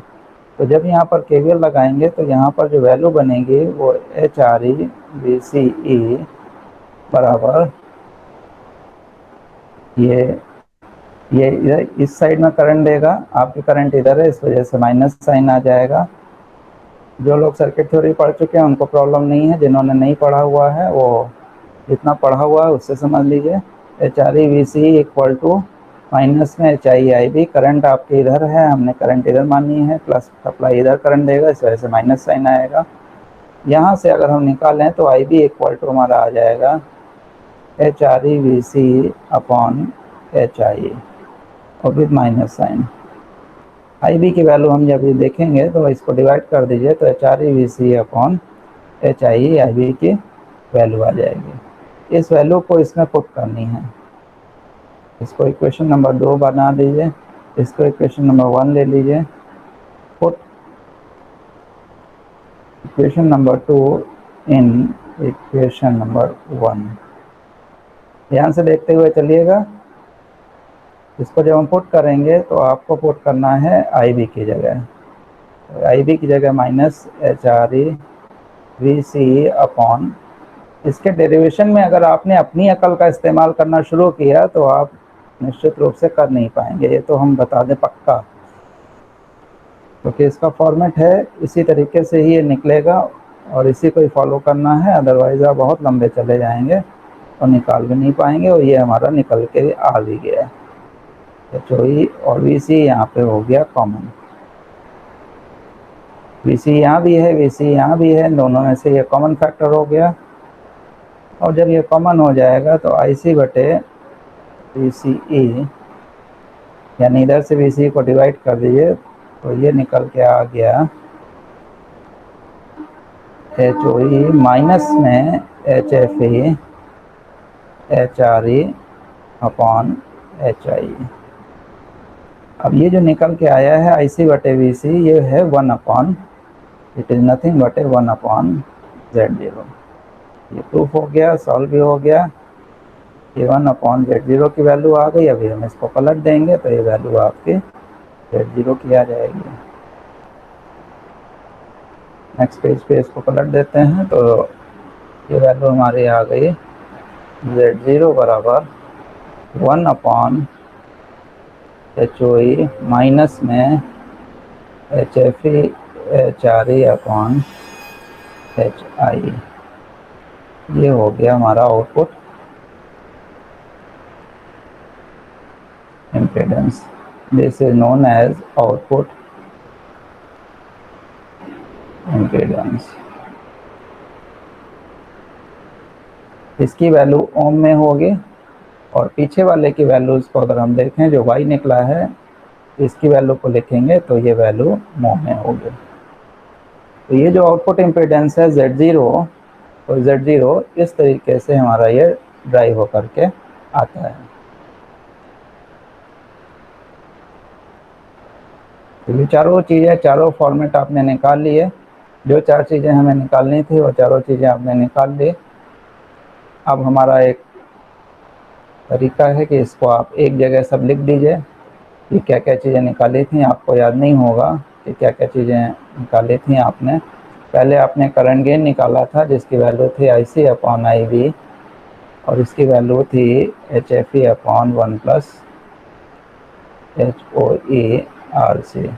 तो जब यहाँ पर KVL लगाएंगे तो यहाँ पर जो वैल्यू बनेगी वो HRE VCE बराबर ये इधर इस साइड में करंट देगा, आपकी करंट इधर है, इस वजह से माइनस साइन आ जाएगा। जो लोग सर्किट थ्योरी पढ़ चुके हैं उनको प्रॉब्लम नहीं है, जिन्होंने नहीं पढ़ा हुआ है वो जितना पढ़ा हुआ है उससे समझ लीजिए। HRE VCE equal to minus में HIE IB, करंट आपके इधर है, हमने करंट इधर मानी है, प्लस सप्लाई इधर करंट देगा, इस वजह से माइनस साइन आएगा। यहाँ से अगर हम निकालें तो IB इक्वल टू हमारा आ जाएगा HRE VCE अपॉन HIE और विद माइनस साइन। IB की वैल्यू हम जब ये देखेंगे तो इसको डिवाइड कर दीजिए तो HRE VCE upon HIE IB की वैल्यू आ जाएगी। इस वैल्यू को इसमें पुट करनी है। इसको इक्वेशन नंबर 2 बना दीजिए, इसको इक्वेशन नंबर 1 ले लीजिए। Put equation number 2 in equation number 1। ध्यान से देखते हुए चलिएगा। इसको जब हम पुट करेंगे तो आपको पुट करना है IB की जगह। तो IB की जगह माइनस HRE VCE अपॉन, इसके डेरिवेशन में अगर आपने अपनी अकल का इस्तेमाल करना शुरू किया तो आप निश्चित रूप से कर नहीं पाएंगे, ये तो हम बता दें पक्का, क्योंकि इसका फॉर्मेट है इसी तरीके से ही ये निकलेगा और इसी को ही फॉलो करना है। अदरवाइज़ आप बहुत लंबे चले जाएंगे और निकाल भी नहीं पाएंगे। और ये हमारा निकल के आ भी गया। HOE और VC यहाँ पे हो गया कॉमन। VC यहाँ भी है, VC यहाँ भी है, दोनों में से ये कॉमन फैक्टर हो गया। और जब ये कॉमन हो जाएगा तो IC बटे VCE, यानी इधर से VCE को डिवाइड कर दीजिए तो ये निकल के आ गया HOE माइनस में HFE HRE अपॉन HIE। अब ये जो निकल के आया है IC बटे VC, ये है 1 अपॉन, इट इज़ नथिंग बटे 1 अपॉन Z0। ये प्रूफ हो गया, सॉल्व भी हो गया। ये 1 अपॉन Z0 की वैल्यू आ गई। अभी हम इसको पलट देंगे तो ये वैल्यू आपकी Z0 की आ जाएगी। नेक्स्ट पेज पे इसको पलट देते हैं तो ये वैल्यू हमारी आ गई Z0 बराबर 1 अपॉन HOE माइनस में HFE HRE अपॉन HIE। ये हो गया हमारा output impedance. This is known as output impedance. इसकी वैल्यू ओम में होगी और पीछे वाले की वैल्यूज़ को अगर हम देखें, जो Y निकला है इसकी वैल्यू को लिखेंगे तो ये वैल्यू मोह में होगी। तो ये जो आउटपुट इम्पीडेंस है Z0, तो Z0 इस तरीके से हमारा ये ड्राइव होकर के आता है। तो ये चारों चीज़ें, चारों फॉर्मेट आपने निकाल लिए। जो 4 चीज़ें हमें निकालनी थी वो चारों चीज़ें आपने निकाल ली। अब हमारा एक तरीका है कि इसको आप एक जगह सब लिख दीजिए कि क्या क्या चीज़ें निकाली थी। आपको याद नहीं होगा कि क्या क्या चीज़ें निकाली थी आपने। पहले आपने करंट गेन निकाला था जिसकी वैल्यू थी IC अपॉन IB और इसकी वैल्यू थी HFE upon 1 plus HOE RC।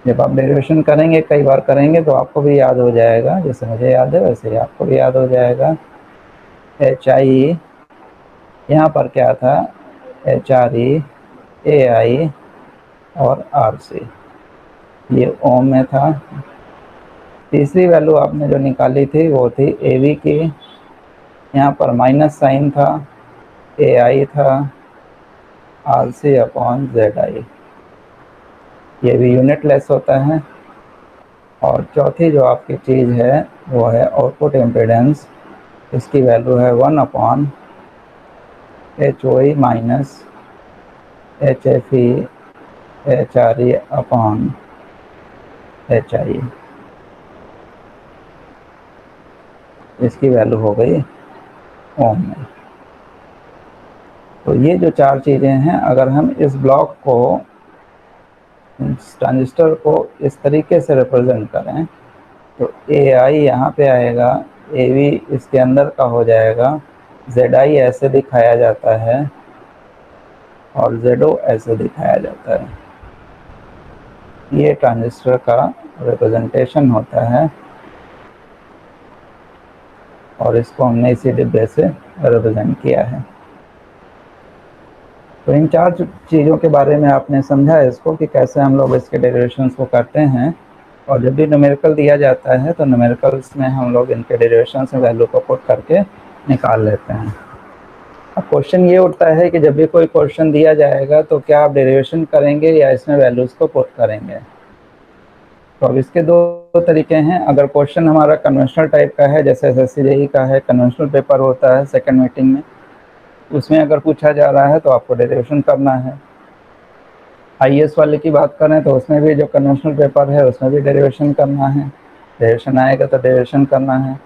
जब आप डेरिवेशन करेंगे, कई बार करेंगे, तो आपको भी याद हो जाएगा। जैसे मुझे याद है वैसे ही आपको भी याद हो जाएगा। HIE यहाँ पर क्या था, HRE AI और RC, ये ओम में था। तीसरी वैल्यू आपने जो निकाली थी वो थी ए वी की, यहाँ पर माइनस साइन था, ए आई था, R C upon Z I, ये भी यूनिट लेस होता है। और चौथी जो आपकी चीज़ है वो है आउटपुट इम्पीडेंस, इसकी वैल्यू है 1 upon H O E minus H F E H R E upon H I, इसकी वैल्यू हो गई ओम में। तो ये जो चार चीज़ें हैं, अगर हम इस ब्लॉक को, ट्रांजिस्टर को इस तरीके से रिप्रेजेंट करें तो ए आई यहाँ पे आएगा, ए वी इसके अंदर का हो जाएगा, जेड आई ऐसे दिखाया जाता है और जेड ओ ऐसे दिखाया जाता है। ये ट्रांजिस्टर का रिप्रेजेंटेशन होता है और इसको हमने इसी डिब्बे से रिप्रेजेंट किया है। तो इन चार चीज़ों के बारे में आपने समझा इसको कि कैसे हम लोग इसके डेरिवेशंस को करते हैं, और जब भी न्यूमेरिकल दिया जाता है तो न्यूमेरिकल्स में हम लोग इनके डेरिवेशंस में वैल्यू को पुट करके निकाल लेते हैं। अब क्वेश्चन ये उठता है कि जब भी कोई क्वेश्चन दिया जाएगा तो क्या आप डेरिवेशन करेंगे या इसमें वैल्यूज़ को पुट करेंगे। तो अब इसके दो तरीके हैं। अगर क्वेश्चन हमारा कन्वेंशनल टाइप का है, जैसे SSC का है, कन्वेंशनल पेपर होता है सेकंड मीटिंग में, उसमें अगर पूछा जा रहा है तो आपको डेरिवेशन करना है। IAS वाले की बात करें तो उसमें भी जो कन्वेंशनल पेपर है उसमें भी डेरिवेशन करना है, डेरिवेशन आएगा तो डेरिवेशन करना है।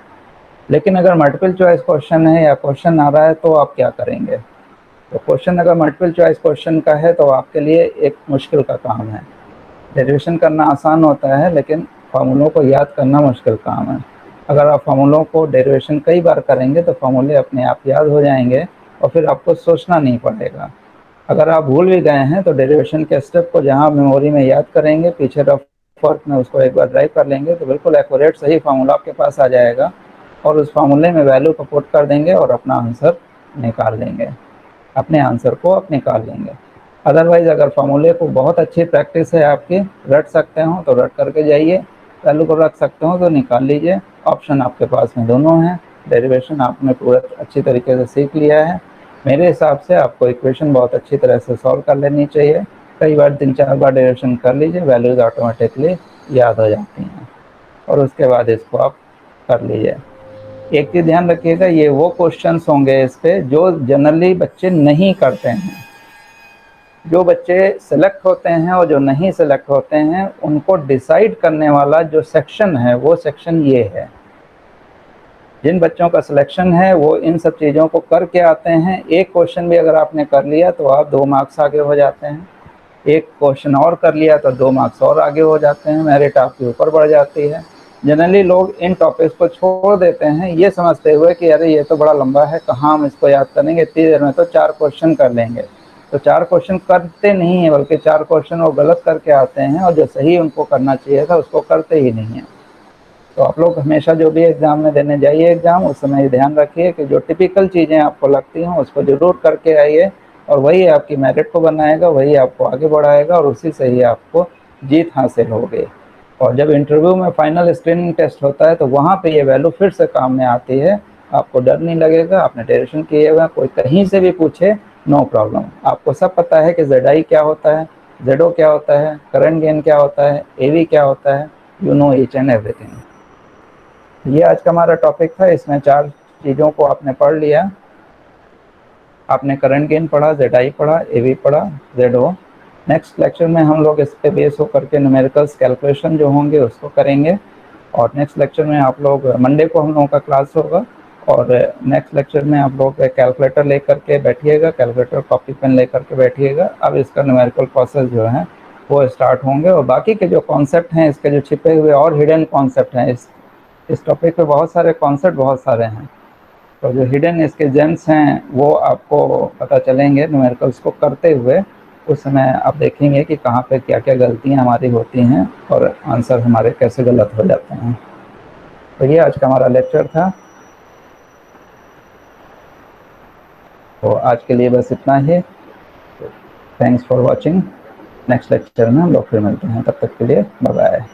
लेकिन अगर मल्टीपल चॉइस क्वेश्चन है या क्वेश्चन आ रहा है तो आप क्या करेंगे। तो क्वेश्चन अगर मल्टीपल चॉइस क्वेश्चन का है तो आपके लिए एक मुश्किल का काम है। डेरिवेशन करना आसान होता है लेकिन फार्मूलों को याद करना मुश्किल काम है। अगर आप फार्मूलों को डेरिवेशन कई बार करेंगे तो फार्मूले अपने आप याद हो जाएंगे और फिर आपको सोचना नहीं पड़ेगा। अगर आप भूल भी गए हैं तो डेरिवेशन के स्टेप को जहां मेमोरी में याद करेंगे, पीछे रफ वर्क में उसको एक बार ड्राइव कर लेंगे तो बिल्कुल एक्यूरेट सही फार्मूला आपके पास आ जाएगा और उस फार्मूले में वैल्यू को पुट कर देंगे और अपना आंसर निकाल लेंगे, अपने आंसर को आप निकाल लेंगे। अदरवाइज अगर फार्मूले को बहुत अच्छी प्रैक्टिस है आपकी, रट सकते हो तो रट करके जाइए, वैल्यू को रख सकते हो तो निकाल लीजिए। ऑप्शन आपके पास में दोनों हैं। डेरिवेशन आपने पूरा अच्छी तरीके से सीख लिया है। मेरे हिसाब से आपको इक्वेशन बहुत अच्छी तरह से सॉल्व कर लेनी चाहिए। कई बार 3-4 बार डेरिवेशन कर लीजिए, वैल्यूज ऑटोमेटिकली याद हो जाती हैं और उसके बाद इसको आप कर लीजिए। एक चीज़ ध्यान रखिएगा, ये वो क्वेश्चंस होंगे इस पे जो जनरली बच्चे नहीं करते हैं। जो बच्चे सेलेक्ट होते हैं और जो नहीं सेलेक्ट होते हैं उनको डिसाइड करने वाला जो सेक्शन है वो सेक्शन ये है। जिन बच्चों का सिलेक्शन है वो इन सब चीज़ों को करके आते हैं। एक क्वेश्चन भी अगर आपने कर लिया तो आप 2 मार्क्स आगे हो जाते हैं, एक क्वेश्चन और कर लिया तो 2 मार्क्स और आगे हो जाते हैं, मेरिट आपके ऊपर बढ़ जाती है। जनरली लोग इन टॉपिक्स को छोड़ देते हैं ये समझते हुए कि अरे ये तो बड़ा लंबा है, कहाँ हम इसको याद करेंगे, इतनी देर में तो 4 क्वेश्चन कर लेंगे। तो 4 क्वेश्चन करते नहीं है, बल्कि 4 क्वेश्चन वो गलत करके आते हैं और जो सही उनको करना चाहिए था उसको करते ही नहीं है। तो आप लोग हमेशा जो भी एग्ज़ाम में देने जाइए एग्ज़ाम, उस समय ये ध्यान रखिए कि जो टिपिकल चीज़ें आपको लगती हैं उसको ज़रूर करके आइए और वही आपकी मेरिट को बनाएगा, वही आपको आगे बढ़ाएगा और उसी से ही आपको जीत हासिल होगी। और जब इंटरव्यू में फाइनल स्क्रीनिंग टेस्ट होता है तो वहाँ पे ये वैल्यू फिर से काम में आती है। आपको डर नहीं लगेगा, आपने डेरिवेशन किए हुए, कोई कहीं से भी पूछे नो प्रॉब्लम। आपको सब पता है कि ZI क्या होता है, ZO क्या होता है, करंट गेन क्या होता है, AV क्या होता है, you know each and everything. ये आज का हमारा टॉपिक था। इसमें 4 चीज़ों को आपने पढ़ लिया। आपने करंट गेन पढ़ा, ZI पढ़ा, AV पढ़ा, ZO। नेक्स्ट लेक्चर में हम लोग इस पे बेस होकर के न्यूमेरिकल्स कैलकुलेशन जो होंगे उसको करेंगे और नेक्स्ट लेक्चर में आप लोग, मंडे को हम लोगों का क्लास होगा और नेक्स्ट लेक्चर में आप लोग कैलकुलेटर लेकर के बैठिएगा, कैलकुलेटर कॉपी पेन लेकर के बैठिएगा। अब इसका न्यूमेरिकल प्रोसेस जो है वो स्टार्ट होंगे और बाकी के जो कॉन्सेप्ट हैं, इसके जो छिपे हुए और हिडन कॉन्सेप्ट हैं, इस टॉपिक पे बहुत सारे कॉन्सेप्ट बहुत सारे हैं, तो जो हिडन इसके जेम्स हैं वो आपको पता चलेंगे न्यूमेरिकल्स को करते हुए। उस समय आप देखेंगे कि कहाँ पे क्या क्या गलतियाँ हमारी होती हैं और आंसर हमारे कैसे गलत हो जाते हैं। तो ये आज का हमारा लेक्चर था। तो आज के लिए बस इतना ही। Thanks for watching. Next lecture में हम लोग फिर मिलते हैं, तब तक के लिए बाय बाय।